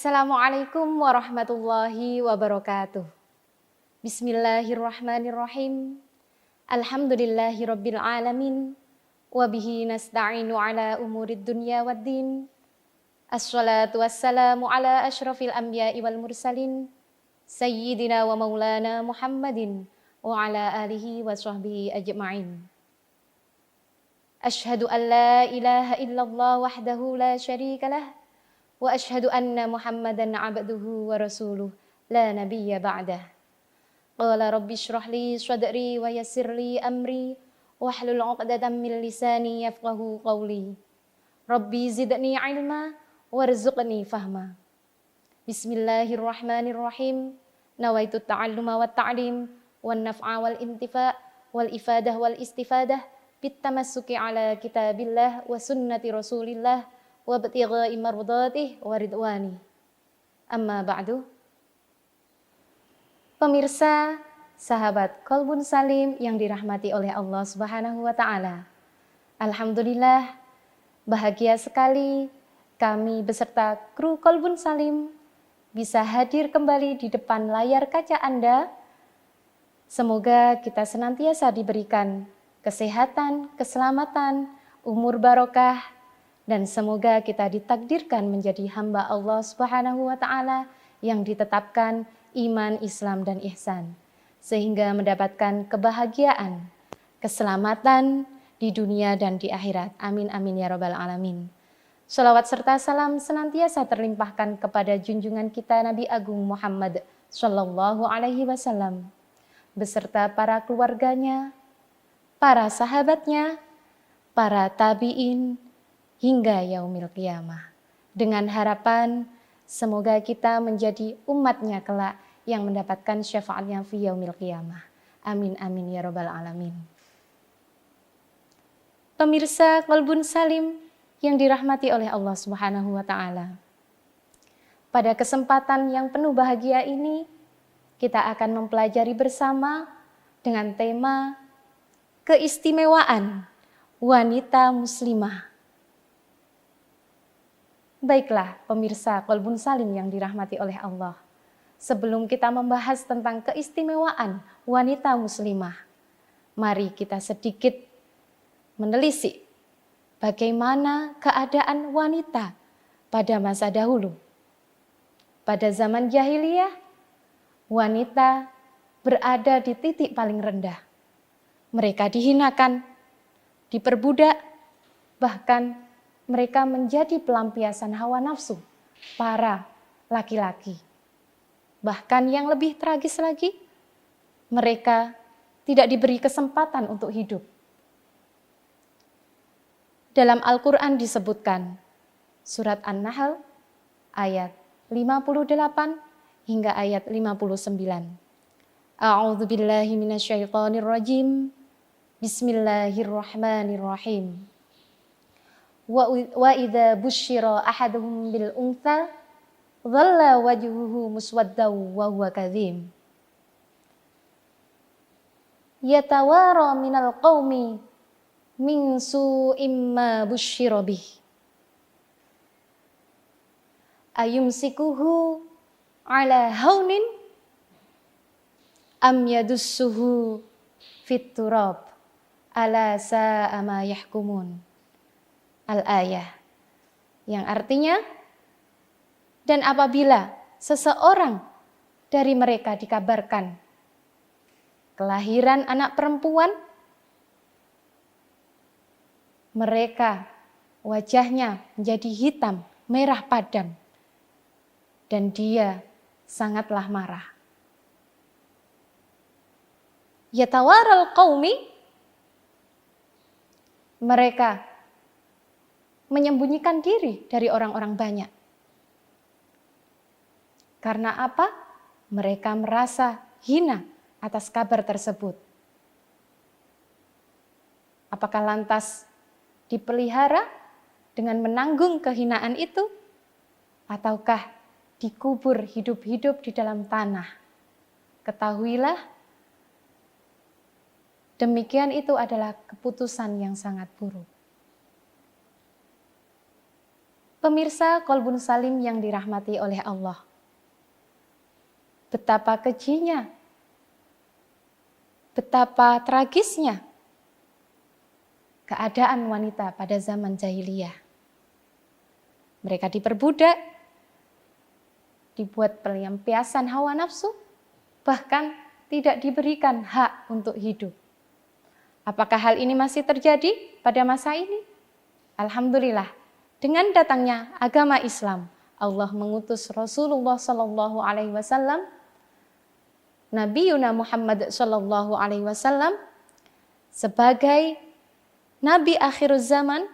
Assalamualaikum warahmatullahi wabarakatuh. Bismillahirrahmanirrahim. Alhamdulillahirabbil alamin. Wa bihi nasta'inu ala umurid dunya waddin. Assalatu wassalamu ala asyrafil anbiya'i wal mursalin. Sayyidina wa maulana Muhammadin wa ala alihi wa sahbihi ajma'in. Ashhadu an la ilaha illallah wahdahu la syarikalah. Wa ashhadu anna Muhammadan abduhu wa rasuluh la nabiyya ba'dah. Qala rabbi shrah li sadri wa yassir li amri wahlul 'uqdatam min lisani yafqahu qawli. Rabbi zidni ilma warzuqni fahma. Bismillahirrahmanirrahim. Nawaitu ta'alluma wat ta'lim wan naf'a wal intifa' wal ifadah wal istifadah bit tamassuki ala kitabillah wa sunnati rasulillah wa btigha'i mardatih wa ridwani. Amma ba'du. Pemirsa, sahabat Qalbun Salim yang dirahmati oleh Allah Subhanahu wa taala. Alhamdulillah, bahagia sekali kami beserta kru Qalbun Salim bisa hadir kembali di depan layar kaca Anda. Semoga kita senantiasa diberikan kesehatan, keselamatan, umur barokah, dan semoga kita ditakdirkan menjadi hamba Allah Subhanahu wa taala yang ditetapkan iman, Islam, dan ihsan, sehingga mendapatkan kebahagiaan, keselamatan di dunia dan di akhirat. Amin amin ya rabbal alamin. Shalawat serta salam senantiasa terlimpahkan kepada junjungan kita Nabi Agung Muhammad sallallahu alaihi wasallam beserta para keluarganya, para sahabatnya, para tabi'in, hingga yaumil qiyamah. Dengan harapan semoga kita menjadi umatnya kelak yang mendapatkan syafaatnya fi yaumil qiyamah. Amin amin ya rabbal alamin. Pemirsa Qalbun Salim yang dirahmati oleh Allah Subhanahu wa taala. Pada kesempatan yang penuh bahagia ini, kita akan mempelajari bersama dengan tema keistimewaan wanita muslimah. Baiklah pemirsa Qalbun Salim yang dirahmati oleh Allah. Sebelum kita membahas tentang keistimewaan wanita muslimah, mari kita sedikit menelisik bagaimana keadaan wanita pada masa dahulu. Pada zaman jahiliyah, wanita berada di titik paling rendah. Mereka dihinakan, diperbudak, bahkan mereka menjadi pelampiasan hawa nafsu para laki-laki. Bahkan yang lebih tragis lagi, mereka tidak diberi kesempatan untuk hidup. Dalam Al-Quran disebutkan, surat An-Nahl ayat 58 hingga ayat 59. A'udzu billahi minasyaitonir rajim. Bismillahirrahmanirrahim. Wa idza busyira ahaduhum bil untha dhalla wajhuhu muswaddaw wa huwa kadhim yatawara minal qaumi min su'im ma busyira bih ayumsikuhu ala haunin am yadussuhu fit turab ala sa'a ma yahkumun. Al-ayah, yang artinya, dan apabila seseorang dari mereka dikabarkan kelahiran anak perempuan, mereka wajahnya menjadi hitam, merah padam, dan dia sangatlah marah. Yatawaral qaumi, mereka menyembunyikan diri dari orang-orang banyak. Karena apa? Mereka merasa hina atas kabar tersebut. Apakah lantas dipelihara dengan menanggung kehinaan itu? Ataukah dikubur hidup-hidup di dalam tanah? Ketahuilah, demikian itu adalah keputusan yang sangat buruk. Pemirsa Kolbun Salim yang dirahmati oleh Allah. Betapa kejinya, betapa tragisnya keadaan wanita pada zaman jahiliyah. Mereka diperbudak, dibuat pelampiasan hawa nafsu, bahkan tidak diberikan hak untuk hidup. Apakah hal ini masih terjadi pada masa ini? Alhamdulillah, dengan datangnya agama Islam, Allah mengutus Rasulullah Sallallahu Alaihi Wasallam, Nabi Yuna Muhammad Sallallahu Alaihi Wasallam sebagai Nabi akhir zaman,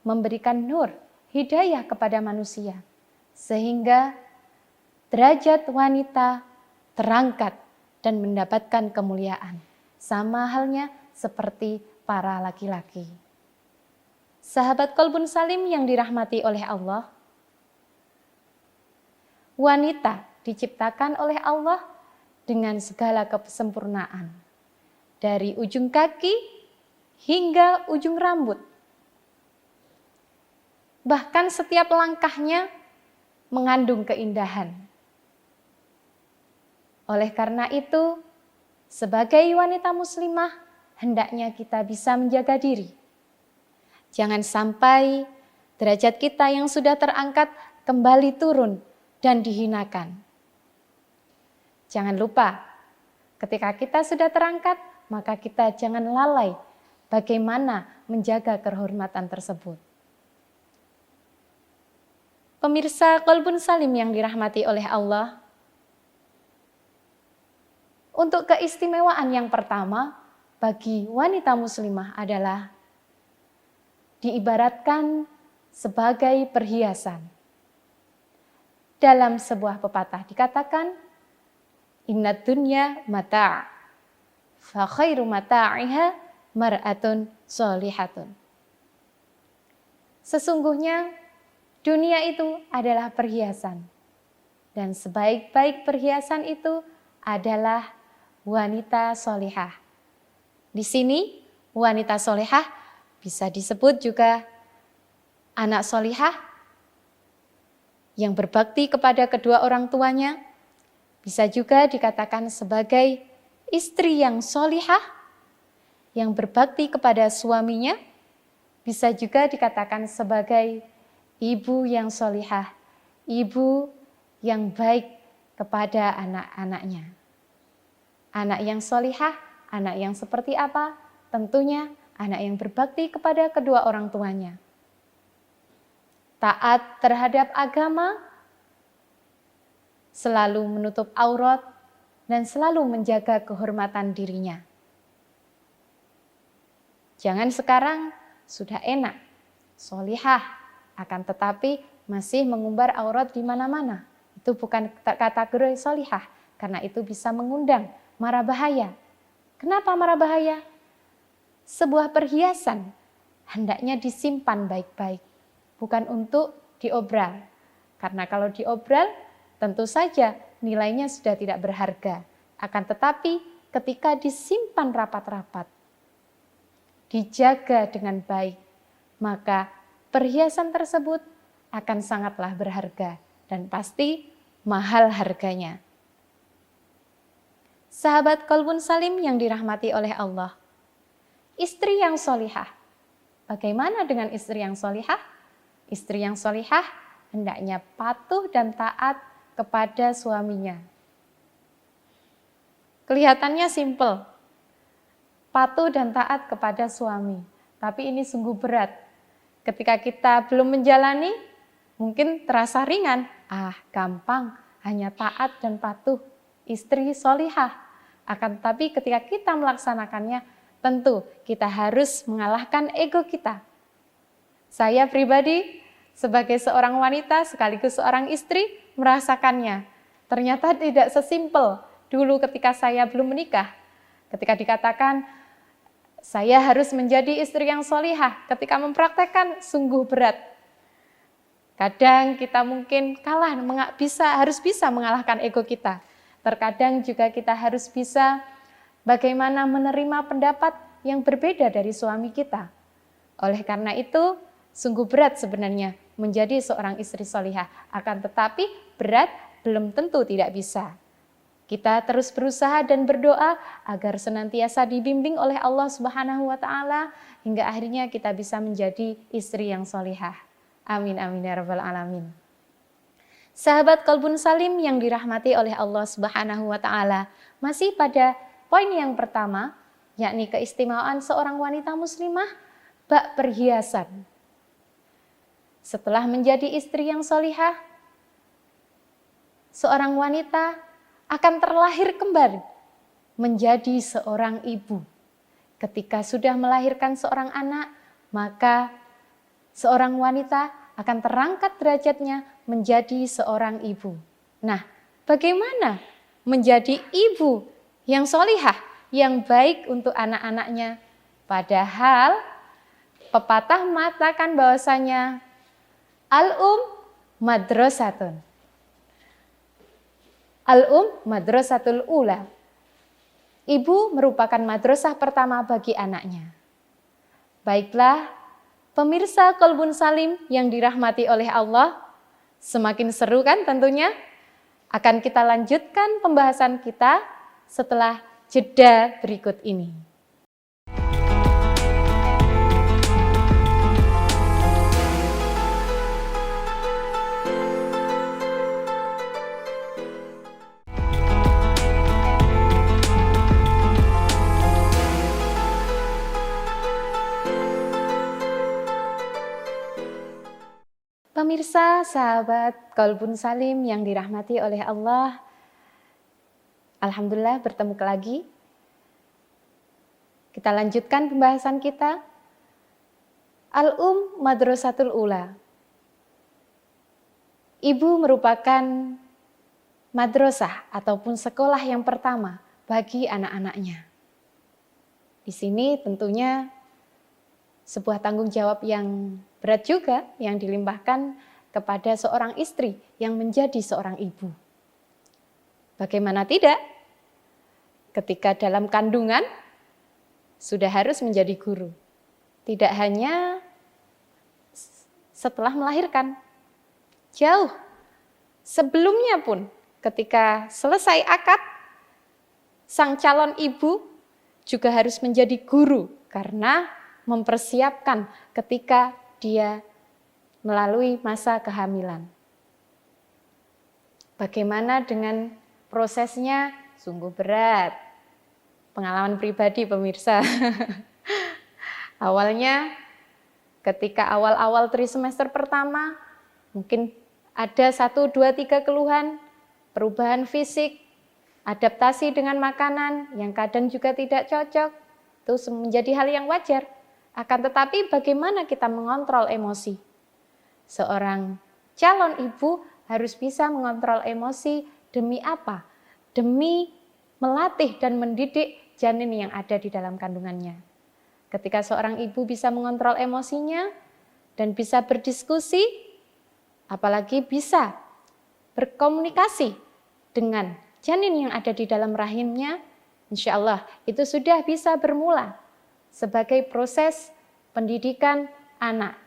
memberikan nur, hidayah kepada manusia, sehingga derajat wanita terangkat dan mendapatkan kemuliaan, sama halnya seperti para laki-laki. Sahabat Kolbun Salim yang dirahmati oleh Allah, wanita diciptakan oleh Allah dengan segala kesempurnaan, dari ujung kaki hingga ujung rambut. Bahkan setiap langkahnya mengandung keindahan. Oleh karena itu, sebagai wanita muslimah, hendaknya kita bisa menjaga diri. Jangan sampai derajat kita yang sudah terangkat kembali turun dan dihinakan. Jangan lupa, ketika kita sudah terangkat, maka kita jangan lalai bagaimana menjaga kehormatan tersebut. Pemirsa Kolbun Salim yang dirahmati oleh Allah, untuk keistimewaan yang pertama bagi wanita muslimah adalah diibaratkan sebagai perhiasan. Dalam sebuah pepatah dikatakan, Innad dunya mata' fa khairu mata'iha mar'atun sholihatun. Sesungguhnya dunia itu adalah perhiasan, dan sebaik-baik perhiasan itu adalah wanita solihah. Di sini wanita solihah bisa disebut juga anak solihah yang berbakti kepada kedua orang tuanya, bisa juga dikatakan sebagai istri yang solihah yang berbakti kepada suaminya, bisa juga dikatakan sebagai ibu yang solihah, ibu yang baik kepada anak-anaknya. Anak yang solihah, anak yang seperti apa? Tentunya anak yang berbakti kepada kedua orang tuanya. Taat terhadap agama, selalu menutup aurat, dan selalu menjaga kehormatan dirinya. Jangan sekarang sudah enak, solihah, akan tetapi masih mengumbar aurat di mana-mana. Itu bukan kategori solihah, karena itu bisa mengundang mara bahaya. Kenapa mara bahaya? Sebuah perhiasan hendaknya disimpan baik-baik, bukan untuk diobral. Karena kalau diobral, tentu saja nilainya sudah tidak berharga. Akan tetapi ketika disimpan rapat-rapat, dijaga dengan baik, maka perhiasan tersebut akan sangatlah berharga dan pasti mahal harganya. Sahabat Kolbun Salim yang dirahmati oleh Allah, istri yang solihah. Bagaimana dengan istri yang solihah? Istri yang solihah hendaknya patuh dan taat kepada suaminya. Kelihatannya simpel, patuh dan taat kepada suami. Tapi ini sungguh berat. Ketika kita belum menjalani, mungkin terasa ringan. Gampang, hanya taat dan patuh. Istri solihah. Akan tetapi ketika kita melaksanakannya, tentu kita harus mengalahkan ego kita. Saya pribadi sebagai seorang wanita sekaligus seorang istri merasakannya. Ternyata tidak sesimpel dulu ketika saya belum menikah. Ketika dikatakan saya harus menjadi istri yang solihah, ketika mempraktekkan sungguh berat. Kadang kita mungkin kalah, harus bisa mengalahkan ego kita. Terkadang juga kita harus bisa bagaimana menerima pendapat yang berbeda dari suami kita. Oleh karena itu, sungguh berat sebenarnya menjadi seorang istri solihah. Akan tetapi berat, belum tentu tidak bisa. Kita terus berusaha dan berdoa agar senantiasa dibimbing oleh Allah Subhanahu wa Ta'ala hingga akhirnya kita bisa menjadi istri yang solihah. Amin amin ya rabbal alamin. Sahabat Qalbun Salim yang dirahmati oleh Allah Subhanahu wa Ta'ala, masih pada poin yang pertama, yakni keistimewaan seorang wanita muslimah bak perhiasan. Setelah menjadi istri yang solihah, seorang wanita akan terlahir kembali menjadi seorang ibu. Ketika sudah melahirkan seorang anak, maka seorang wanita akan terangkat derajatnya menjadi seorang ibu. Nah, bagaimana menjadi ibu yang solihah, yang baik untuk anak-anaknya? Padahal pepatah mengatakan bahwasanya madrasatun. Madrasatul ula. Ibu merupakan madrasah pertama bagi anaknya. Baiklah, pemirsa Qalbun Salim yang dirahmati oleh Allah, semakin seru kan tentunya? Akan kita lanjutkan pembahasan kita setelah jeda berikut ini. Pemirsa, sahabat Qalbun Salim yang dirahmati oleh Allah, alhamdulillah bertemu lagi. Kita lanjutkan pembahasan kita. Madrasatul ula. Ibu merupakan madrasah ataupun sekolah yang pertama bagi anak-anaknya. Di sini tentunya sebuah tanggung jawab yang berat juga yang dilimpahkan kepada seorang istri yang menjadi seorang ibu. Bagaimana tidak? Ketika dalam kandungan sudah harus menjadi guru. Tidak hanya setelah melahirkan. Jauh sebelumnya pun ketika selesai akad, sang calon ibu juga harus menjadi guru karena mempersiapkan ketika dia melalui masa kehamilan. Bagaimana dengan prosesnya? Sungguh berat. Pengalaman pribadi pemirsa. Awalnya ketika awal-awal trimester pertama, mungkin ada 1, 2, 3 keluhan, perubahan fisik, adaptasi dengan makanan yang kadang juga tidak cocok, itu menjadi hal yang wajar. Akan tetapi bagaimana kita mengontrol emosi? Seorang calon ibu harus bisa mengontrol emosi demi apa? Demi melatih dan mendidik janin yang ada di dalam kandungannya. Ketika seorang ibu bisa mengontrol emosinya dan bisa berdiskusi, apalagi bisa berkomunikasi dengan janin yang ada di dalam rahimnya, insya Allah itu sudah bisa bermula sebagai proses pendidikan anak.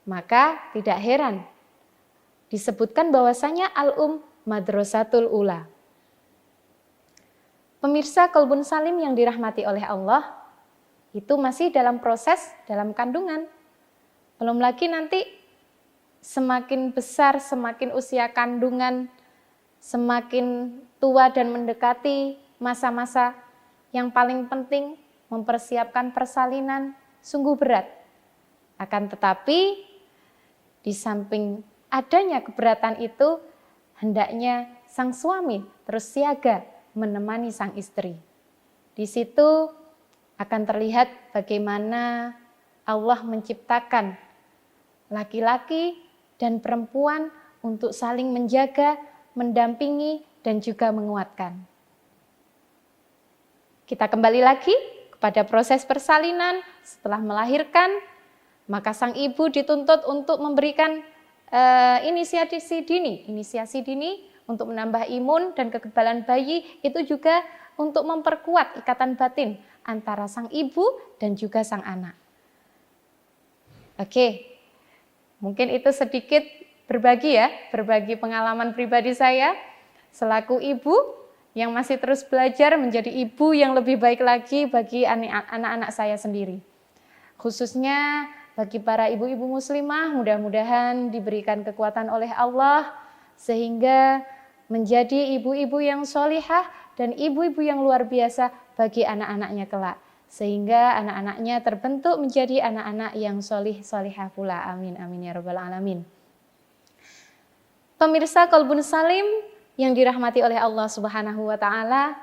Maka tidak heran disebutkan bahwasanya madrasatul ula. Pemirsa Qalbun Salim yang dirahmati oleh Allah, itu masih dalam proses dalam kandungan. Belum lagi nanti semakin besar, semakin usia kandungan, semakin tua dan mendekati masa-masa yang paling penting, mempersiapkan persalinan, sungguh berat. Akan tetapi, di samping adanya keberatan itu, hendaknya sang suami terus siaga menemani sang istri. Di situ akan terlihat bagaimana Allah menciptakan laki-laki dan perempuan untuk saling menjaga, mendampingi, dan juga menguatkan. Kita kembali lagi pada proses persalinan setelah melahirkan, maka sang ibu dituntut untuk memberikan inisiasi dini untuk menambah imun dan kekebalan bayi, itu juga untuk memperkuat ikatan batin antara sang ibu dan juga sang anak. Oke, Mungkin itu sedikit berbagi pengalaman pribadi saya selaku ibu yang masih terus belajar menjadi ibu yang lebih baik lagi bagi anak-anak saya sendiri. Khususnya bagi para ibu-ibu muslimah, mudah-mudahan diberikan kekuatan oleh Allah sehingga menjadi ibu-ibu yang sholihah dan ibu-ibu yang luar biasa bagi anak-anaknya kelak. Sehingga anak-anaknya terbentuk menjadi anak-anak yang sholihah pula. Amin, amin ya rabbal alamin. Pemirsa Qalbun Salim yang dirahmati oleh Allah Subhanahu wa Ta'ala,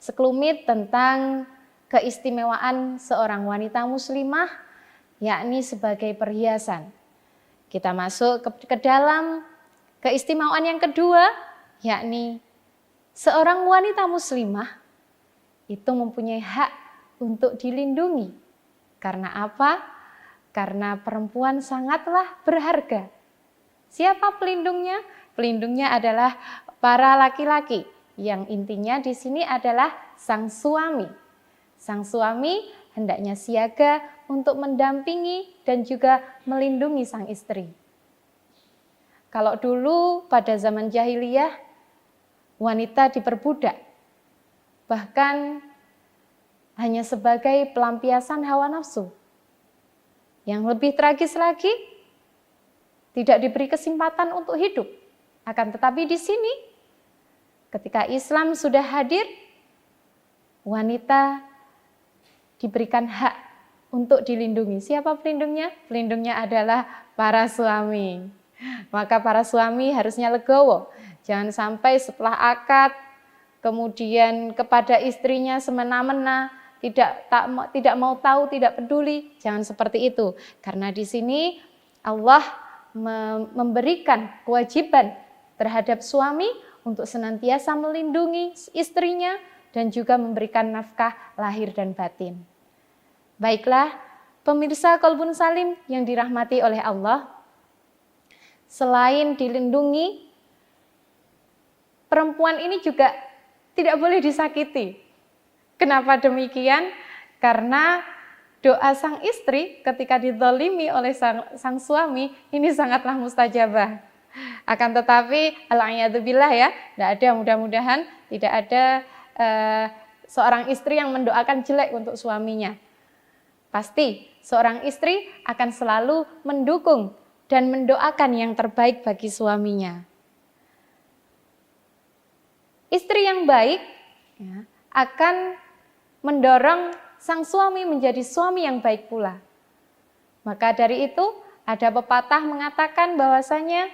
sekelumit tentang keistimewaan seorang wanita muslimah, yakni sebagai perhiasan. Kita masuk ke dalam keistimewaan yang kedua, yakni seorang wanita muslimah itu mempunyai hak untuk dilindungi. Karena apa? Karena perempuan sangatlah berharga. Siapa pelindungnya? Pelindungnya adalah para laki-laki, yang intinya di sini adalah sang suami. Sang suami hendaknya siaga untuk mendampingi dan juga melindungi sang istri. Kalau dulu pada zaman jahiliyah, wanita diperbudak, bahkan hanya sebagai pelampiasan hawa nafsu. Yang lebih tragis lagi, tidak diberi kesempatan untuk hidup. Akan tetapi di sini, ketika Islam sudah hadir, wanita diberikan hak untuk dilindungi. Siapa pelindungnya? Pelindungnya adalah para suami. Maka para suami harusnya legowo. Jangan sampai setelah akad, kemudian kepada istrinya semena-mena, tidak mau tahu, tidak peduli. Jangan seperti itu. Karena di sini Allah memberikan kewajiban terhadap suami untuk senantiasa melindungi istrinya dan juga memberikan nafkah lahir dan batin. Baiklah, pemirsa Qalbun Salim yang dirahmati oleh Allah, selain dilindungi, perempuan ini juga tidak boleh disakiti. Kenapa demikian? Karena doa sang istri ketika dizalimi oleh sang suami ini sangatlah mustajabah. Akan tetapi al'iyadzubillah ya, tidak ada, mudah-mudahan tidak ada seorang istri yang mendoakan jelek untuk suaminya. Pasti seorang istri akan selalu mendukung dan mendoakan yang terbaik bagi suaminya. Istri yang baik ya, akan mendorong sang suami menjadi suami yang baik pula. Maka dari itu ada pepatah mengatakan bahwasanya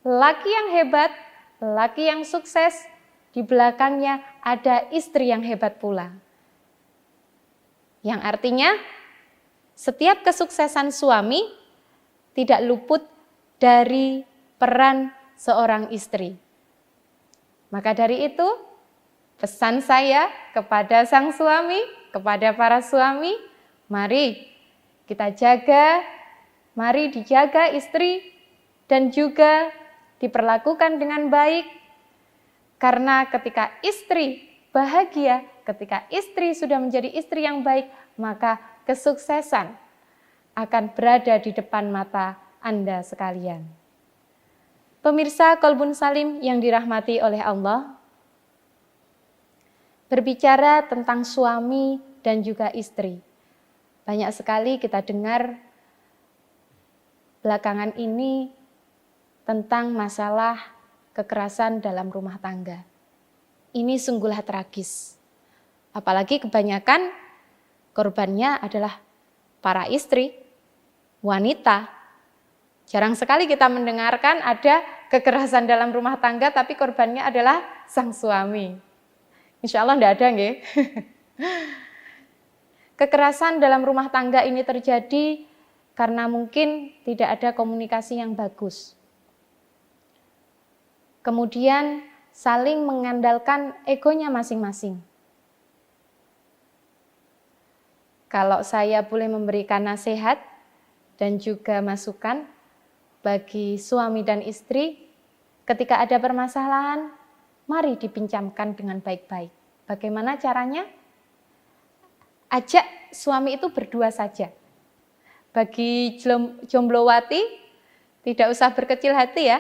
laki yang hebat, laki yang sukses, di belakangnya ada istri yang hebat pula. Yang artinya setiap kesuksesan suami tidak luput dari peran seorang istri. Maka dari itu pesan saya kepada sang suami, kepada para suami, mari kita jaga, mari dijaga istri dan juga diperlakukan dengan baik. Karena ketika istri bahagia, ketika istri sudah menjadi istri yang baik, maka kesuksesan akan berada di depan mata Anda sekalian. Pemirsa Qalbun Salim yang dirahmati oleh Allah, berbicara tentang suami dan juga istri. Banyak sekali kita dengar belakangan ini tentang masalah kekerasan dalam rumah tangga. Ini sungguhlah tragis. Apalagi kebanyakan korbannya adalah para istri, wanita. Jarang sekali kita mendengarkan ada kekerasan dalam rumah tangga tapi korbannya adalah sang suami. Insya Allah tidak ada, nggih. Kekerasan dalam rumah tangga ini terjadi karena mungkin tidak ada komunikasi yang bagus. Kemudian saling mengandalkan egonya masing-masing. Kalau saya boleh memberikan nasihat dan juga masukan bagi suami dan istri, ketika ada permasalahan, mari dipinjamkan dengan baik-baik. Bagaimana caranya? Ajak suami itu berdua saja. Bagi jomblowati, tidak usah berkecil hati ya.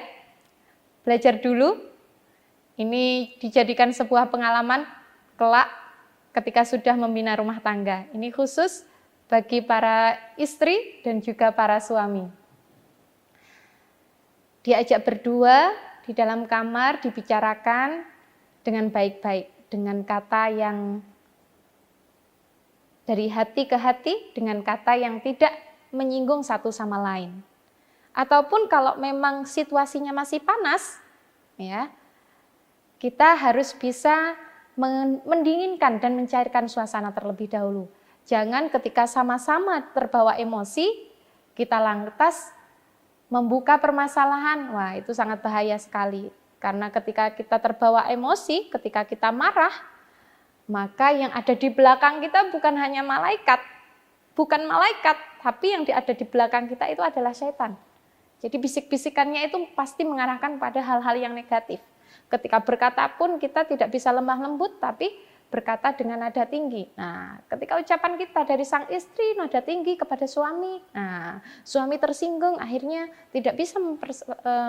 Belajar dulu. Ini dijadikan sebuah pengalaman kelak ketika sudah membina rumah tangga. Ini khusus bagi para istri dan juga para suami. Diajak berdua di dalam kamar, dibicarakan dengan baik-baik, dengan kata yang dari hati ke hati, dengan kata yang tidak menyinggung satu sama lain. Ataupun kalau memang situasinya masih panas, ya, kita harus bisa mendinginkan dan mencairkan suasana terlebih dahulu. Jangan ketika sama-sama terbawa emosi, kita lantas membuka permasalahan. Wah, itu sangat bahaya sekali. Karena ketika kita terbawa emosi, ketika kita marah, maka yang ada di belakang kita bukan hanya malaikat. Bukan malaikat, tapi yang ada di belakang kita itu adalah setan. Jadi bisik-bisikannya itu pasti mengarahkan pada hal-hal yang negatif. Ketika berkata pun kita tidak bisa lemah lembut, tapi berkata dengan nada tinggi. Nah, ketika ucapan kita dari sang istri nada tinggi kepada suami, nah, suami tersinggung, akhirnya tidak bisa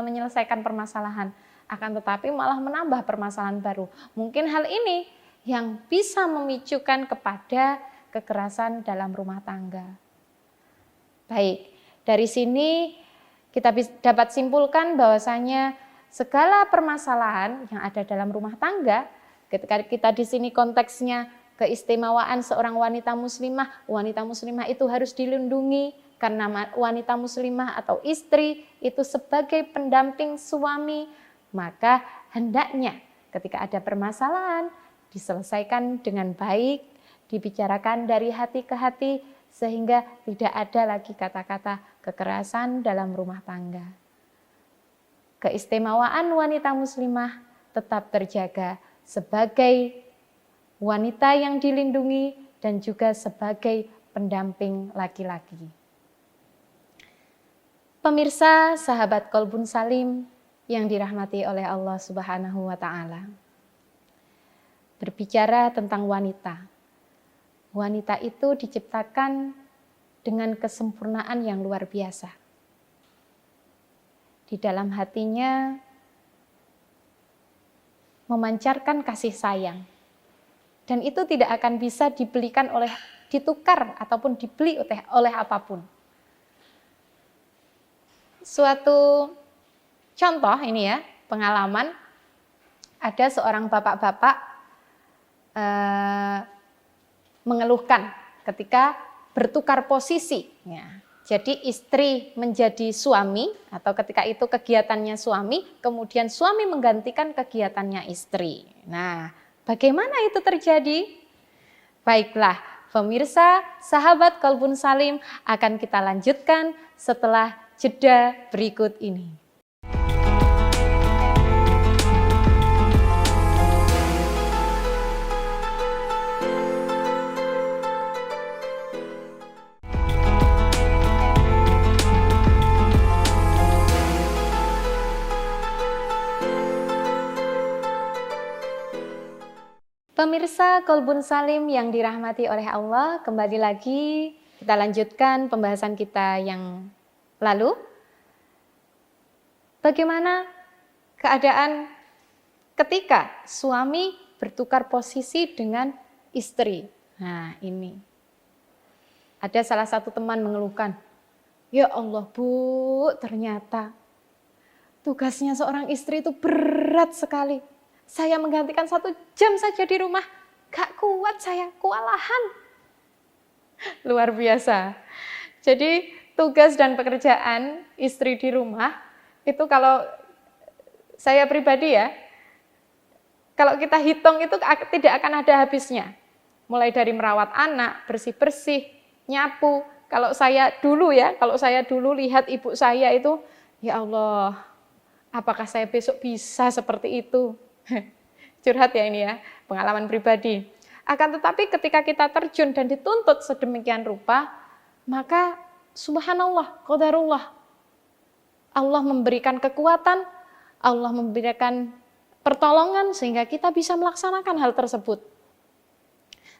menyelesaikan permasalahan. Akan tetapi malah menambah permasalahan baru. Mungkin hal ini yang bisa memicukan kepada kekerasan dalam rumah tangga. Baik, dari sini kita dapat simpulkan bahwasanya segala permasalahan yang ada dalam rumah tangga, ketika kita di sini konteksnya keistimewaan seorang wanita muslimah itu harus dilindungi karena wanita muslimah atau istri itu sebagai pendamping suami, maka hendaknya ketika ada permasalahan diselesaikan dengan baik, dibicarakan dari hati ke hati sehingga tidak ada lagi kata-kata kekerasan dalam rumah tangga. Keistimewaan wanita muslimah tetap terjaga sebagai wanita yang dilindungi dan juga sebagai pendamping laki-laki. Pemirsa, sahabat Qalbun Salim yang dirahmati oleh Allah Subhanahu wa Ta'ala. Berbicara tentang wanita. Wanita itu diciptakan dengan kesempurnaan yang luar biasa. Di dalam hatinya memancarkan kasih sayang. Dan itu tidak akan bisa ditukar ataupun dibeli oleh apapun. Suatu contoh ini ya, pengalaman, ada seorang bapak-bapak mengeluhkan ketika bertukar posisi. Ya. Jadi istri menjadi suami atau ketika itu kegiatannya suami, kemudian suami menggantikan kegiatannya istri. Nah, bagaimana itu terjadi? Baiklah, pemirsa, sahabat Qalbun Salim akan kita lanjutkan setelah jeda berikut ini. Pemirsa Qalbun Salim yang dirahmati oleh Allah, kembali lagi kita lanjutkan pembahasan kita yang lalu. Bagaimana keadaan ketika suami bertukar posisi dengan istri? Nah, ini. Ada salah satu teman mengeluhkan, "Ya Allah, Bu, ternyata tugasnya seorang istri itu berat sekali. Saya menggantikan 1 jam saja di rumah, gak kuat saya, kewalahan." Luar biasa. Jadi tugas dan pekerjaan istri di rumah, itu kalau saya pribadi ya, kalau kita hitung itu tidak akan ada habisnya. Mulai dari merawat anak, bersih-bersih, nyapu. Kalau saya dulu lihat ibu saya itu, ya Allah, apakah saya besok bisa seperti itu? Curhat ya ini ya, pengalaman pribadi. Akan tetapi ketika kita terjun dan dituntut sedemikian rupa, maka subhanallah, qadarullah. Allah memberikan kekuatan, Allah memberikan pertolongan sehingga kita bisa melaksanakan hal tersebut.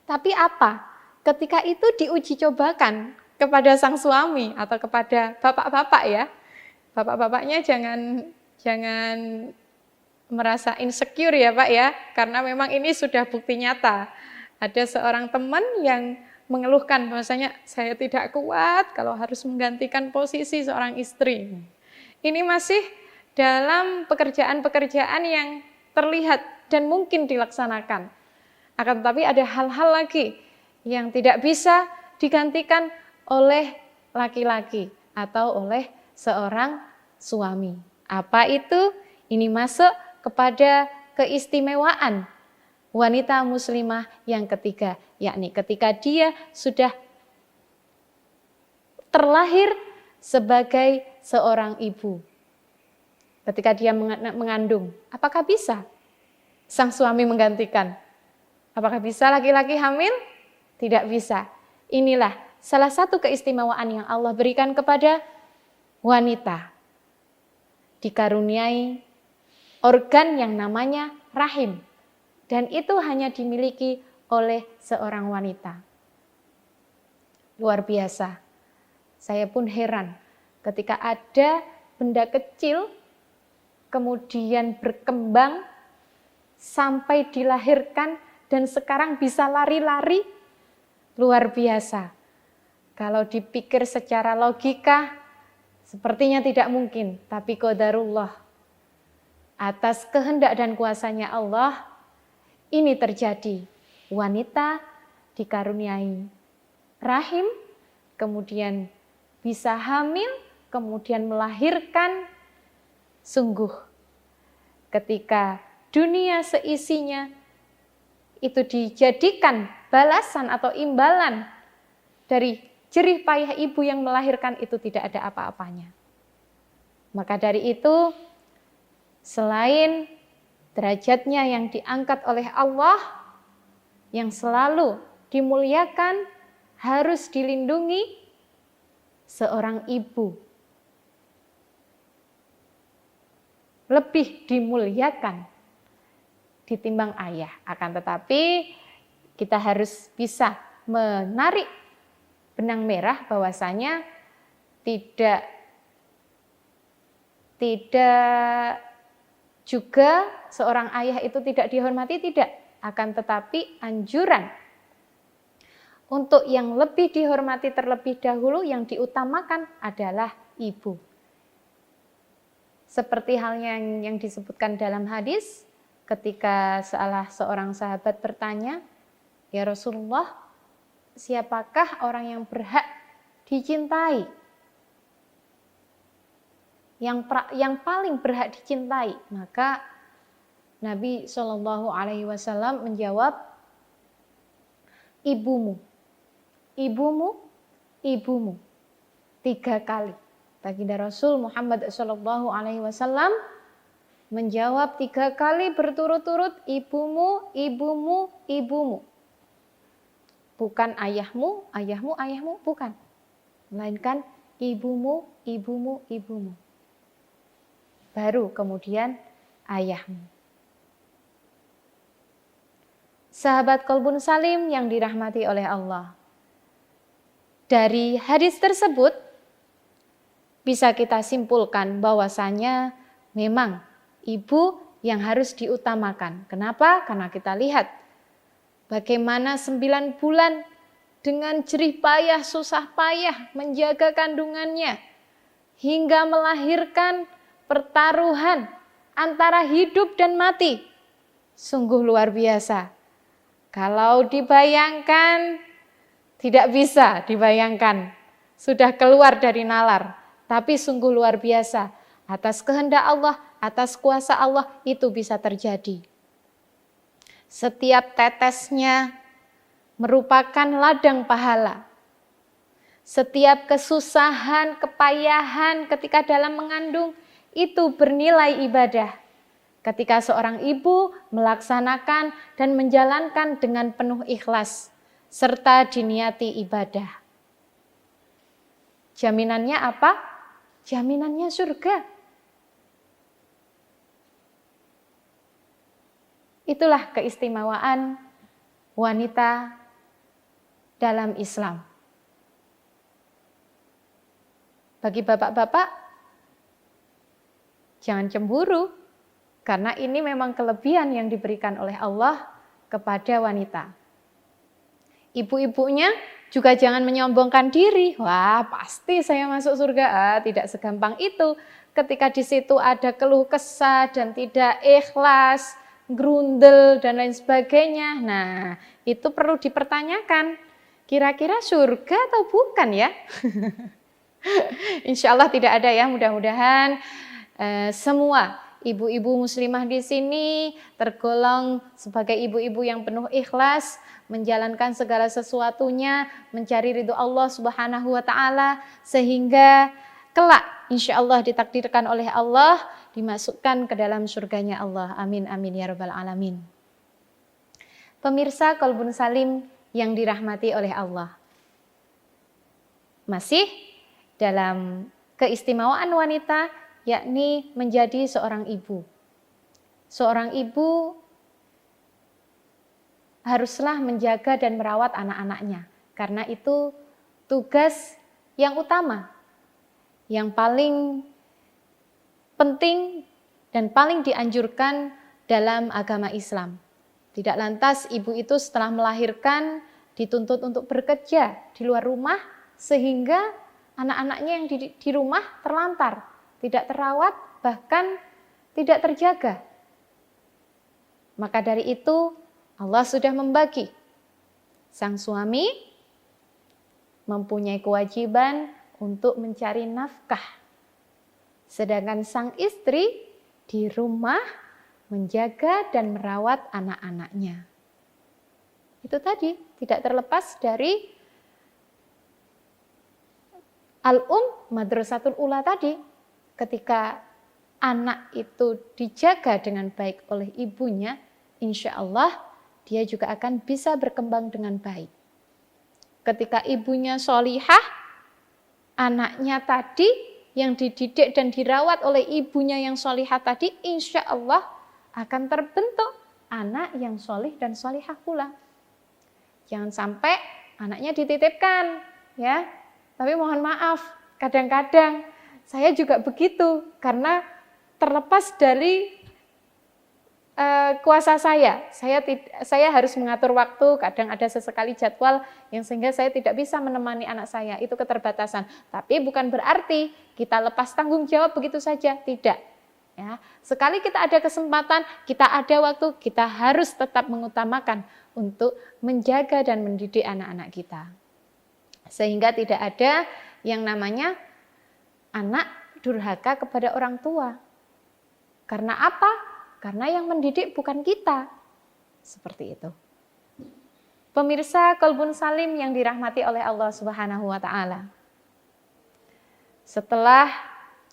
Tapi apa? Ketika itu diuji cobakan, kepada sang suami atau kepada bapak-bapak ya. Bapak-bapaknya jangan merasa insecure ya Pak ya, karena memang ini sudah bukti nyata. Ada seorang teman yang mengeluhkan bahwasanya saya tidak kuat kalau harus menggantikan posisi seorang istri. Ini masih dalam pekerjaan-pekerjaan yang terlihat dan mungkin dilaksanakan. Akan tetapi ada hal-hal lagi yang tidak bisa digantikan oleh laki-laki atau oleh seorang suami. Apa itu? Ini masuk kepada keistimewaan wanita muslimah yang ketiga, yakni ketika dia sudah terlahir sebagai seorang ibu. Ketika dia mengandung, apakah bisa sang suami menggantikan? Apakah bisa laki-laki hamil? Tidak bisa. Inilah salah satu keistimewaan yang Allah berikan kepada wanita. Dikaruniai organ yang namanya rahim. Dan itu hanya dimiliki oleh seorang wanita. Luar biasa. Saya pun heran ketika ada benda kecil kemudian berkembang sampai dilahirkan dan sekarang bisa lari-lari. Luar biasa. Kalau dipikir secara logika sepertinya tidak mungkin, tapi qadarullah. Atas kehendak dan kuasanya Allah, ini terjadi. Wanita dikaruniai rahim, kemudian bisa hamil, kemudian melahirkan. Sungguh, ketika dunia seisinya itu dijadikan balasan atau imbalan dari jerih payah ibu yang melahirkan, itu tidak ada apa-apanya. Maka dari itu, selain derajatnya yang diangkat oleh Allah, yang selalu dimuliakan, harus dilindungi seorang ibu. Lebih dimuliakan ditimbang ayah. Akan tetapi kita harus bisa menarik benang merah bahwasanya tidak juga seorang ayah itu tidak dihormati, tidak. Akan tetapi anjuran untuk yang lebih dihormati terlebih dahulu, yang diutamakan adalah ibu. Seperti halnya yang disebutkan dalam hadis, ketika salah seorang sahabat bertanya, "Ya Rasulullah, siapakah orang yang berhak dicintai? Yang paling berhak dicintai?" Maka Nabi SAW menjawab, "Ibumu, ibumu, ibumu." 3 kali. Baginda Rasul Muhammad SAW menjawab 3 kali berturut-turut, "Ibumu, ibumu, ibumu." Bukan ayahmu, ayahmu, ayahmu, bukan. Melainkan ibumu, ibumu, ibumu. Baru kemudian ayahmu. Sahabat Qalbun Salim yang dirahmati oleh Allah. Dari hadis tersebut bisa kita simpulkan bahwasanya memang ibu yang harus diutamakan. Kenapa? Karena kita lihat bagaimana 9 bulan dengan jerih payah, susah payah menjaga kandungannya hingga melahirkan pertaruhan antara hidup dan mati. Sungguh luar biasa. Kalau dibayangkan, tidak bisa dibayangkan. Sudah keluar dari nalar. Tapi sungguh luar biasa. Atas kehendak Allah, atas kuasa Allah, itu bisa terjadi. Setiap tetesnya merupakan ladang pahala. Setiap kesusahan, kepayahan ketika dalam mengandung, itu bernilai ibadah. Ketika seorang ibu melaksanakan dan menjalankan dengan penuh ikhlas, serta diniati ibadah. Jaminannya apa? Jaminannya surga. Itulah keistimewaan wanita dalam Islam. Bagi bapak-bapak, jangan cemburu, karena ini memang kelebihan yang diberikan oleh Allah kepada wanita. Ibu-ibunya juga jangan menyombongkan diri. Wah, pasti saya masuk surga. Tidak segampang itu. Ketika di situ ada keluh kesah dan tidak ikhlas, grundel dan lain sebagainya. Nah, itu perlu dipertanyakan. Kira-kira surga atau bukan ya? Insya Allah tidak ada ya. Mudah-mudahan semua ibu-ibu muslimah di sini tergolong sebagai ibu-ibu yang penuh ikhlas, menjalankan segala sesuatunya, mencari ridho Allah Subhanahu wa Ta'ala, sehingga kelak insya Allah ditakdirkan oleh Allah dimasukkan ke dalam surganya Allah. Amin amin ya rabbal alamin. Pemirsa Qalbun Salim yang dirahmati oleh Allah, masih dalam keistimewaan wanita, yakni menjadi seorang ibu. Seorang ibu haruslah menjaga dan merawat anak-anaknya, karena itu tugas yang utama, yang paling penting dan paling dianjurkan dalam agama Islam. Tidak lantas ibu itu setelah melahirkan dituntut untuk bekerja di luar rumah, sehingga anak-anaknya yang di rumah terlantar, tidak terawat, bahkan tidak terjaga. Maka dari itu Allah sudah membagi. Sang suami mempunyai kewajiban untuk mencari nafkah. Sedangkan sang istri di rumah menjaga dan merawat anak-anaknya. Itu tadi tidak terlepas dari Madrasatul Ula tadi. Ketika anak itu dijaga dengan baik oleh ibunya, insya Allah dia juga akan bisa berkembang dengan baik. Ketika ibunya sholihah, anaknya tadi yang dididik dan dirawat oleh ibunya yang sholihah tadi, insya Allah akan terbentuk anak yang sholih dan sholihah pula. Jangan sampai anaknya dititipkan, ya. Tapi mohon maaf, kadang-kadang saya juga begitu, karena terlepas dari kuasa saya harus mengatur waktu, kadang ada sesekali jadwal yang sehingga saya tidak bisa menemani anak saya, itu keterbatasan. Tapi bukan berarti kita lepas tanggung jawab begitu saja, tidak. Ya, sekali kita ada kesempatan, kita ada waktu, kita harus tetap mengutamakan untuk menjaga dan mendidik anak-anak kita. Sehingga tidak ada yang namanya anak durhaka kepada orang tua. Karena apa? Karena yang mendidik bukan kita. Seperti itu. Pemirsa Qalbun Salim yang dirahmati oleh Allah Subhanahu wa Ta'ala. Setelah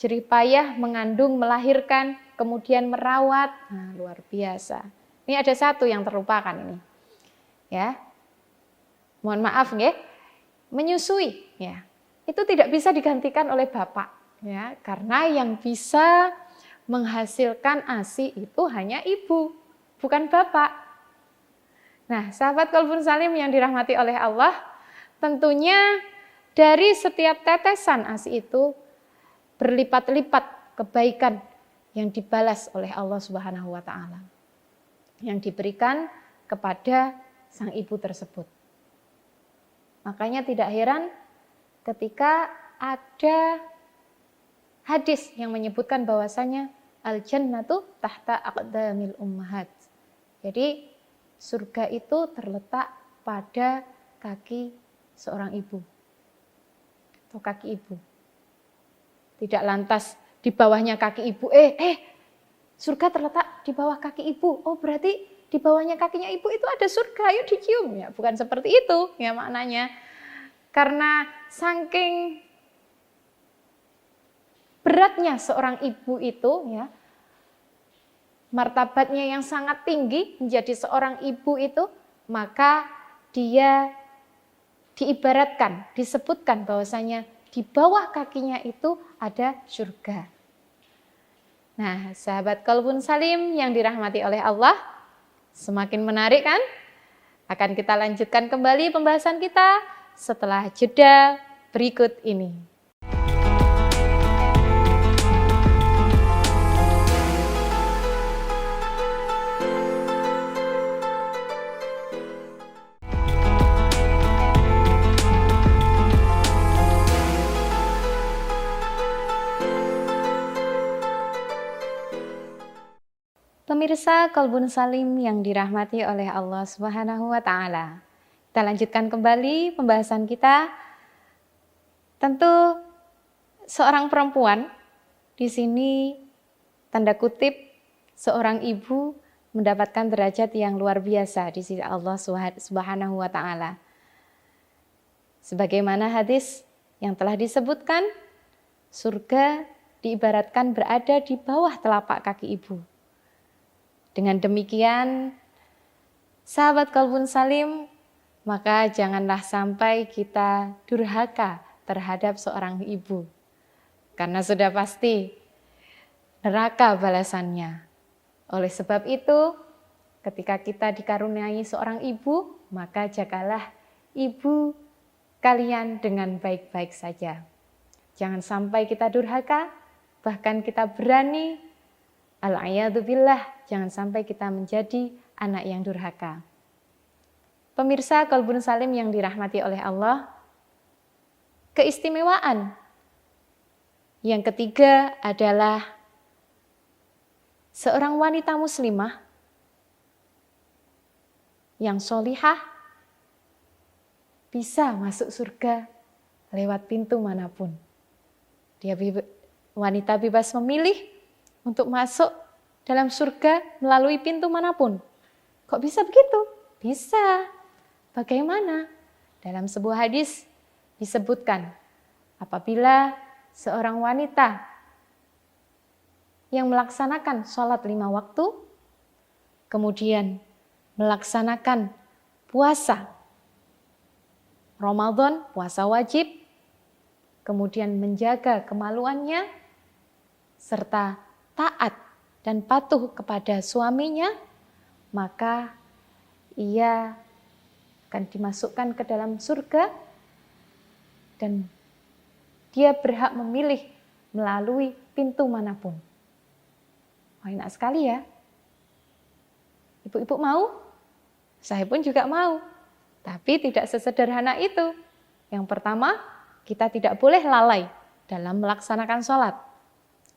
jerih payah mengandung, melahirkan, kemudian merawat, nah, luar biasa. Ini ada satu yang terlupakan ini. Ya. Mohon maaf nggih. Menyusui, ya. Itu tidak bisa digantikan oleh bapak, ya, karena yang bisa menghasilkan ASI itu hanya ibu, bukan bapak. Nah, sahabat Qalbun Salim yang dirahmati oleh Allah, tentunya dari setiap tetesan ASI itu berlipat-lipat kebaikan yang dibalas oleh Allah Subhanahu wa Ta'ala, yang diberikan kepada sang ibu tersebut. Makanya tidak heran ketika ada hadis yang menyebutkan bahwasanya al-jannatu tahta aqdamil ummahat. Jadi surga itu terletak pada kaki seorang ibu atau kaki ibu. Tidak lantas di bawahnya kaki ibu, surga terletak di bawah kaki ibu. Oh, berarti di bawahnya kakinya ibu itu ada surga, yuk dicium. Ya, bukan seperti itu ya maknanya. Karena saking beratnya seorang ibu itu, ya, martabatnya yang sangat tinggi menjadi seorang ibu itu, maka dia diibaratkan, disebutkan bahwasanya di bawah kakinya itu ada surga. Nah, sahabat Qalbun Salim yang dirahmati oleh Allah, semakin menarik kan? Akan kita lanjutkan kembali pembahasan kita setelah jeda berikut ini. Pemirsa Kolbun Salim yang dirahmati oleh Allah Subhanahu wa taala. Kita lanjutkan kembali pembahasan kita. Tentu seorang perempuan di sini tanda kutip seorang ibu mendapatkan derajat yang luar biasa di sisi Allah Subhanahu wa taala. Sebagaimana hadis yang telah disebutkan, surga diibaratkan berada di bawah telapak kaki ibu. Dengan demikian, sahabat Kolbun Salim, maka janganlah sampai kita durhaka terhadap seorang ibu. Karena sudah pasti neraka balasannya. Oleh sebab itu, ketika kita dikaruniai seorang ibu, maka jagalah ibu kalian dengan baik-baik saja. Jangan sampai kita durhaka, bahkan kita berani, al-a'yadzubillah, jangan sampai kita menjadi anak yang durhaka. Pemirsa Kolbun Salim yang dirahmati oleh Allah, keistimewaan yang ketiga adalah seorang wanita muslimah yang solihah bisa masuk surga lewat pintu manapun. Dia wanita bebas memilih untuk masuk dalam surga melalui pintu manapun. Kok bisa begitu? Bisa. Bagaimana? Dalam sebuah hadis disebutkan, apabila seorang wanita yang melaksanakan sholat 5 waktu, kemudian melaksanakan puasa Ramadan, puasa wajib, kemudian menjaga kemaluannya, serta taat dan patuh kepada suaminya, maka ia akan dimasukkan ke dalam surga dan dia berhak memilih melalui pintu manapun. Wah, enak sekali ya. Ibu-ibu mau? Saya pun juga mau. Tapi tidak sesederhana itu. Yang pertama, kita tidak boleh lalai dalam melaksanakan sholat.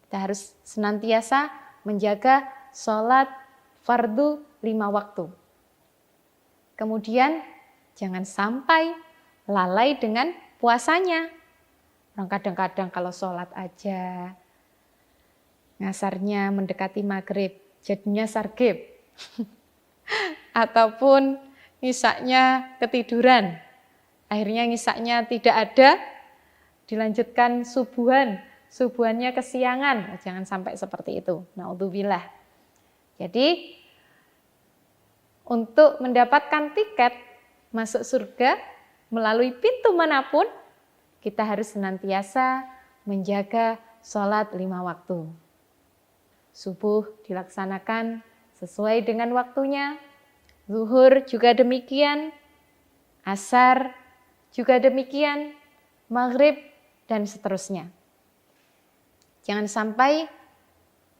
Kita harus senantiasa menjaga sholat fardu 5 waktu. Kemudian jangan sampai lalai dengan puasanya. Orang kadang-kadang kalau sholat aja, ngasarnya mendekati maghrib, jadinya sargib. Ataupun ngisaknya ketiduran. Akhirnya ngisaknya tidak ada, dilanjutkan subuhan. Subuhannya kesiangan, jangan sampai seperti itu. Naudzubillah. Jadi untuk mendapatkan tiket masuk surga melalui pintu manapun, kita harus senantiasa menjaga sholat 5 waktu. Subuh dilaksanakan sesuai dengan waktunya, zuhur juga demikian, asar juga demikian, maghrib dan seterusnya. Jangan sampai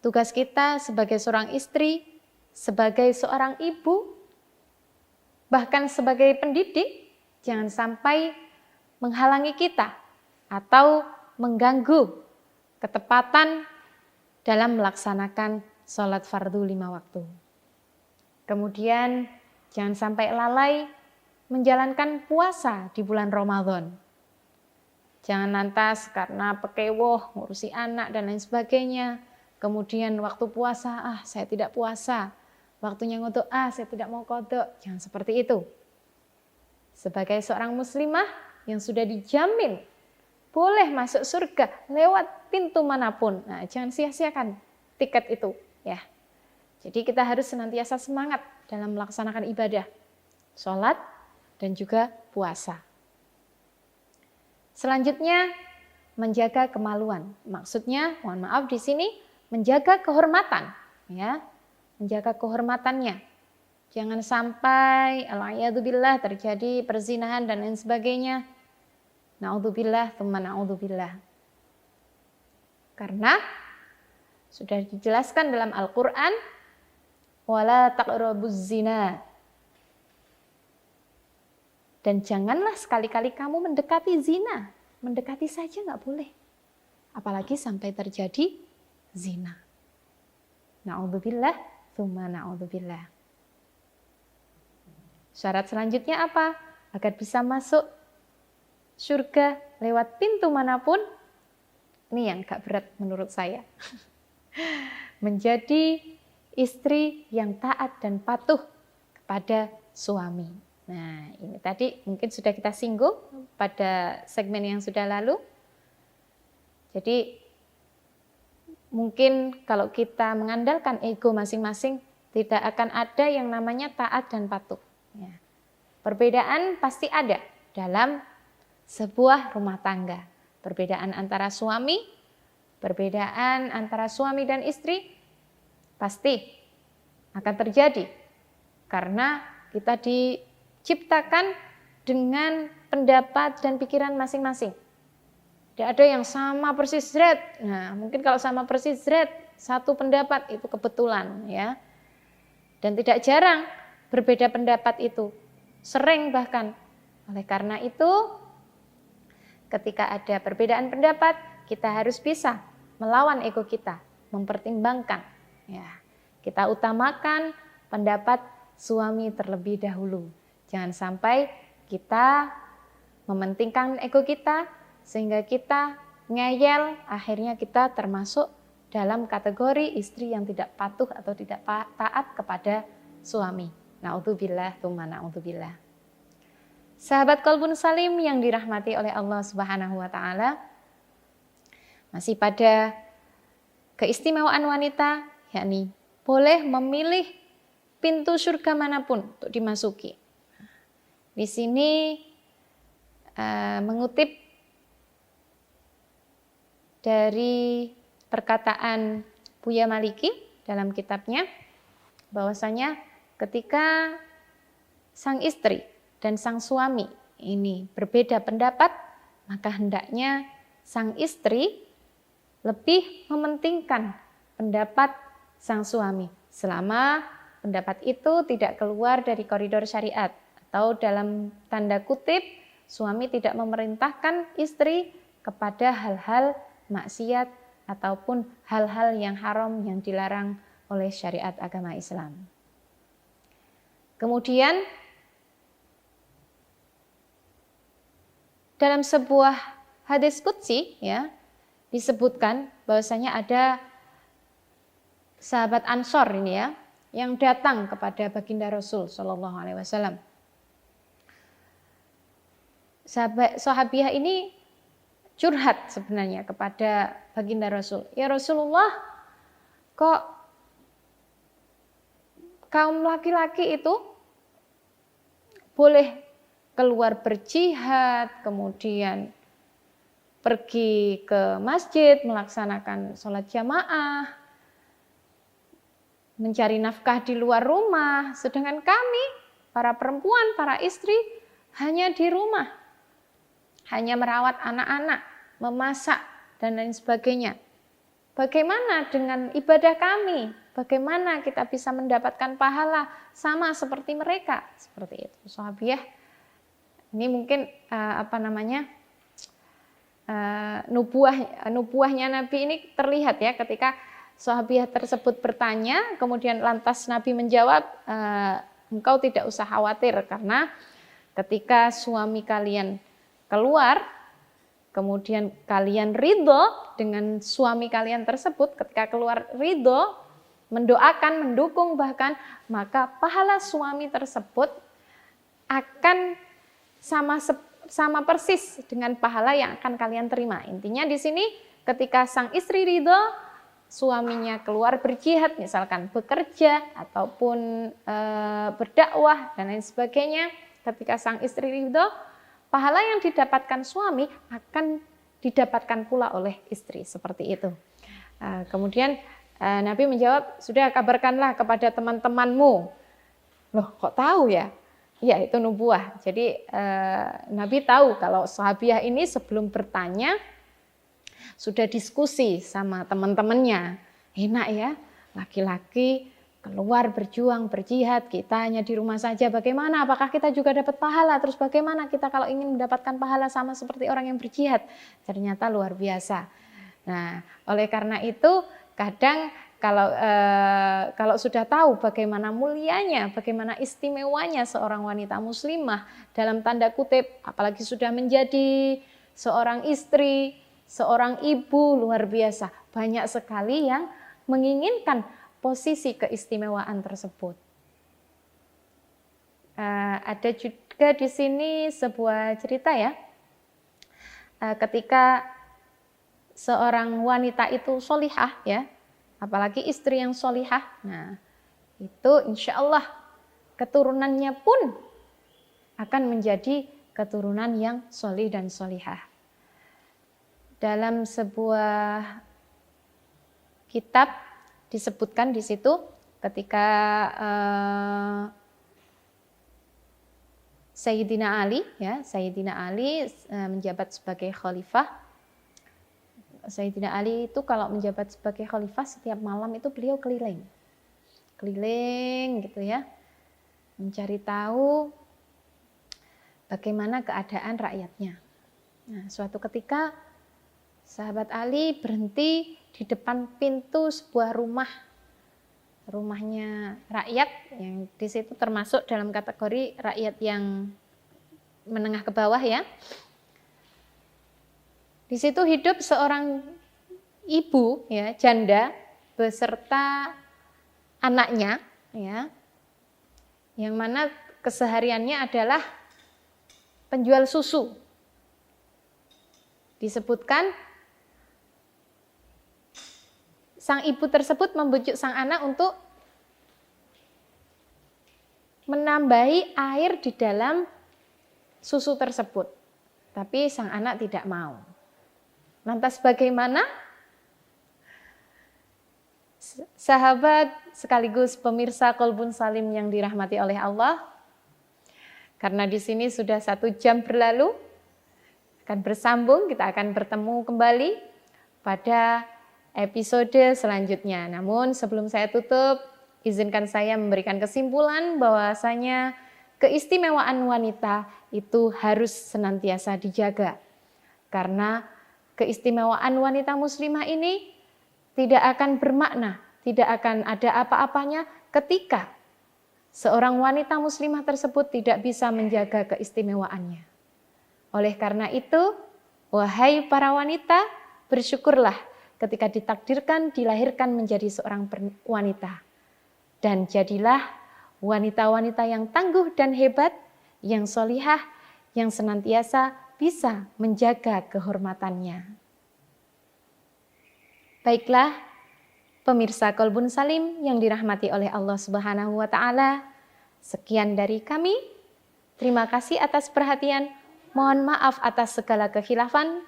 tugas kita sebagai seorang istri, sebagai seorang ibu, bahkan sebagai pendidik, jangan sampai menghalangi kita atau mengganggu ketepatan dalam melaksanakan sholat fardu 5 waktu. Kemudian jangan sampai lalai menjalankan puasa di bulan Ramadan. Jangan lantas karena pekewoh, ngurusi anak dan lain sebagainya. Kemudian waktu puasa, saya tidak puasa. Waktunya ngodok, saya tidak mau kodok. Jangan seperti itu. Sebagai seorang muslimah yang sudah dijamin boleh masuk surga lewat pintu manapun. Nah, jangan sia-siakan tiket itu, ya. Jadi kita harus senantiasa semangat dalam melaksanakan ibadah, sholat dan juga puasa. Selanjutnya, menjaga kemaluan. Maksudnya, mohon maaf di sini, menjaga kehormatan, ya, menjaga kehormatannya. Jangan sampai al-a'yadzubillah terjadi perzinahan dan lain sebagainya. Na'udzubillah, tsumma na'udzubillah. Karena sudah dijelaskan dalam Al-Qur'an, wala taqrabuz zina. Dan janganlah sekali-kali kamu mendekati zina. Mendekati saja nggak boleh. Apalagi sampai terjadi zina. Na'udzubillah, tsumma na'udzubillah. Syarat selanjutnya apa? Agar bisa masuk surga lewat pintu manapun, ini yang gak berat menurut saya. Menjadi istri yang taat dan patuh kepada suami. Nah, ini tadi mungkin sudah kita singgung pada segmen yang sudah lalu. Jadi mungkin kalau kita mengandalkan ego masing-masing, tidak akan ada yang namanya taat dan patuh. Ya. Perbedaan pasti ada dalam sebuah rumah tangga. Perbedaan antara suami, perbedaan antara suami dan istri pasti akan terjadi. Karena kita diciptakan dengan pendapat dan pikiran masing-masing. Tidak ada yang sama persis zret. Nah, mungkin kalau sama persis zret, satu pendapat itu kebetulan ya. Dan tidak jarang berbeda pendapat itu. Sering bahkan. Oleh karena itu, ketika ada perbedaan pendapat, kita harus bisa melawan ego kita, mempertimbangkan. Ya, kita utamakan pendapat suami terlebih dahulu. Jangan sampai kita mementingkan ego kita, sehingga kita ngeyel, akhirnya kita termasuk dalam kategori istri yang tidak patuh atau tidak taat kepada suami. Na'udzubillah, tsumma na'udzubillah. Sahabat Qalbun Salim yang dirahmati oleh Allah Subhanahu wa taala, masih pada keistimewaan wanita, yakni boleh memilih pintu surga manapun untuk dimasuki. Di sini mengutip dari perkataan Buya Maliki dalam kitabnya, bahwasanya ketika sang istri dan sang suami ini berbeda pendapat, maka hendaknya sang istri lebih mementingkan pendapat sang suami selama pendapat itu tidak keluar dari koridor syariat, atau dalam tanda kutip suami tidak memerintahkan istri kepada hal-hal maksiat ataupun hal-hal yang haram yang dilarang oleh syariat agama Islam. Kemudian dalam sebuah hadis qudsi ya, disebutkan bahwasanya ada sahabat Ansor ini ya, yang datang kepada baginda Rasul Shallallahu Alaihi Wasallam. Sahabiah ini curhat sebenarnya kepada baginda Rasul. Ya Rasulullah, kok kaum laki-laki itu boleh keluar berjihad, kemudian pergi ke masjid, melaksanakan sholat jamaah, mencari nafkah di luar rumah, sedangkan kami, para perempuan, para istri, hanya di rumah, hanya merawat anak-anak, memasak, dan lain sebagainya. Bagaimana dengan ibadah kami? Bagaimana kita bisa mendapatkan pahala sama seperti mereka? Seperti itu. Sahabiah ini mungkin nubuahnya Nabi ini terlihat ya, ketika sahabiah tersebut bertanya, kemudian lantas Nabi menjawab, engkau tidak usah khawatir, karena ketika suami kalian keluar, kemudian kalian ridho dengan suami kalian tersebut, ketika keluar ridho, mendoakan, mendukung bahkan, maka pahala suami tersebut akan sama persis dengan pahala yang akan kalian terima. Intinya di sini ketika sang istri ridho, suaminya keluar berjihad, misalkan bekerja ataupun berdakwah dan lain sebagainya, ketika sang istri ridho, pahala yang didapatkan suami akan didapatkan pula oleh istri, seperti itu. Kemudian Nabi menjawab, sudah kabarkanlah kepada teman-temanmu. Loh, kok tahu ya? Ya, itu nubuah. Jadi Nabi tahu kalau sahabiah ini sebelum bertanya sudah diskusi sama teman-temannya. Enak ya, laki-laki keluar berjuang, berjihad, kita hanya di rumah saja. Bagaimana? Apakah kita juga dapat pahala? Terus bagaimana kita kalau ingin mendapatkan pahala sama seperti orang yang berjihad? Ternyata luar biasa. Nah, oleh karena itu kadang Kalau sudah tahu bagaimana mulianya, bagaimana istimewanya seorang wanita muslimah dalam tanda kutip, apalagi sudah menjadi seorang istri, seorang ibu, luar biasa. Banyak sekali yang menginginkan posisi keistimewaan tersebut. Ada juga di sini sebuah cerita ya, ketika seorang wanita itu solihah ya, apalagi istri yang solihah, nah itu insya Allah keturunannya pun akan menjadi keturunan yang solih dan solihah. Dalam sebuah kitab disebutkan di situ ketika Sayyidina Ali menjabat sebagai khalifah. Sayyidina Ali itu kalau menjabat sebagai khalifah setiap malam itu beliau keliling gitu ya, mencari tahu bagaimana keadaan rakyatnya. Nah, suatu ketika sahabat Ali berhenti di depan pintu sebuah rumahnya rakyat yang di situ termasuk dalam kategori rakyat yang menengah ke bawah ya. Di situ hidup seorang ibu ya, janda beserta anaknya ya. Yang mana kesehariannya adalah penjual susu. Disebutkan sang ibu tersebut membujuk sang anak untuk menambahi air di dalam susu tersebut. Tapi sang anak tidak mau. Lantas bagaimana? Sahabat sekaligus pemirsa Qalbun Salim yang dirahmati oleh Allah. Karena di sini sudah 1 jam berlalu, akan bersambung, kita akan bertemu kembali pada episode selanjutnya. Namun sebelum saya tutup, izinkan saya memberikan kesimpulan bahwasanya keistimewaan wanita itu harus senantiasa dijaga. Karena keistimewaan wanita muslimah ini tidak akan bermakna, tidak akan ada apa-apanya ketika seorang wanita muslimah tersebut tidak bisa menjaga keistimewaannya. Oleh karena itu, wahai para wanita, bersyukurlah ketika ditakdirkan dilahirkan menjadi seorang wanita. Dan jadilah wanita-wanita yang tangguh dan hebat, yang solihah, yang senantiasa bisa menjaga kehormatannya. Baiklah, pemirsa Qalbun Salim yang dirahmati oleh Allah Subhanahu wa taala, sekian dari kami. Terima kasih atas perhatian. Mohon maaf atas segala kekhilafan.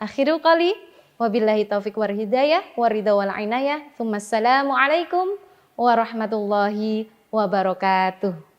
Akhirul qali, wabillahi taufiq wal hidayah, waridha wal inayah. Assalamualaikum warahmatullahi wabarakatuh.